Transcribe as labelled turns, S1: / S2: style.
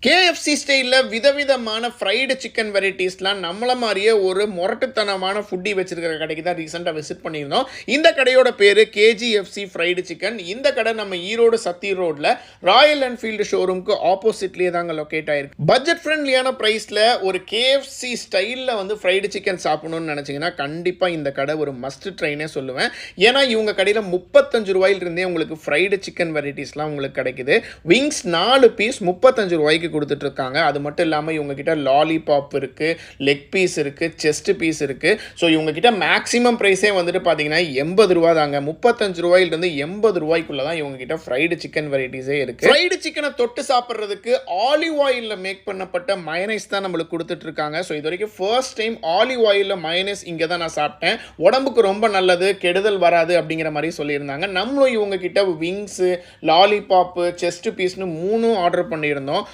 S1: KFC ஸ்டைலில் விதவிதமான fried chicken வெரைட்டிஸ்லாம் நம்மள மாதிரியே ஒரு முரட்டுத்தனமான ஃபுட்டி வச்சிருக்கிற கடைக்கு தான் ரீசெண்டாக விசிட் பண்ணியிருந்தோம். இந்த கடையோட பேர் KGFC ஃப்ரைடு சிக்கன். இந்த கடை நம்ம ஈரோடு சத்தி ரோடில் ராயல் என்ஃபீல்டு ஷோரூமுக்கு ஆப்போசிட்லேயே தாங்க லொக்கேட் ஆயிருக்கு. பட்ஜெட் ஃப்ரெண்ட்லியான ப்ரைஸில் ஒரு KFC ஸ்டைலில் வந்து ஃப்ரைடு சிக்கன் சாப்பிடணும்னு நினச்சிங்கன்னா கண்டிப்பாக இந்த கடை ஒரு மஸ்ட் ட்ரைனே சொல்லுவேன். ஏன்னா இவங்க கடையில் 35 ரூபாயிலிருந்தே உங்களுக்கு ஃப்ரைடு சிக்கன் வெரைட்டிஸ்லாம் உங்களுக்கு கிடைக்குது. விங்ஸ் 4 பீஸ் 35 ரூபாய்க்கு கொடுத்துட்டு இருக்காங்க. அது மட்டும் இல்லாமல் இவங்க கிட்ட லாலிபாப் இருக்கு, லெக் பீஸ் இருக்கு, செஸ்ட் பீஸ் இருக்கு. ஸோ இவங்க கிட்ட மேக்ஸிமம் ப்ரைஸே வந்துட்டு பார்த்தீங்கன்னா 80 ரூபா தாங்க. 35 ரூபாயிலிருந்து 80 ரூபாய்க்குள்ள தான் இவங்க கிட்ட ஃப்ரைடு சிக்கன் வெரைட்டிஸே இருக்கு. ஃப்ரைடு சிக்கனை தொட்டு சாப்பிட்றதுக்கு ஆலிவ் ஆயிலில் மேக் பண்ணப்பட்ட மயனைஸ் தான் நம்மளுக்கு கொடுத்துட்டு இருக்காங்க. ஸோ இது வரைக்கும் ஃபர்ஸ்ட் டைம் ஆலிவ் ஆயிலில் மயனைஸ் இங்கே தான் நான் சாப்பிட்டேன். உடம்புக்கு ரொம்ப நல்லது, கெடுதல் வராது அப்படிங்கிற மாதிரி சொல்லியிருந்தாங்க. நம்மளும் இவங்க கிட்ட விங்ஸு, லாலிபாப்பு, செஸ்ட் பீஸ்னு 3 ஆர்டர் பண்ணியிருந்தோம்.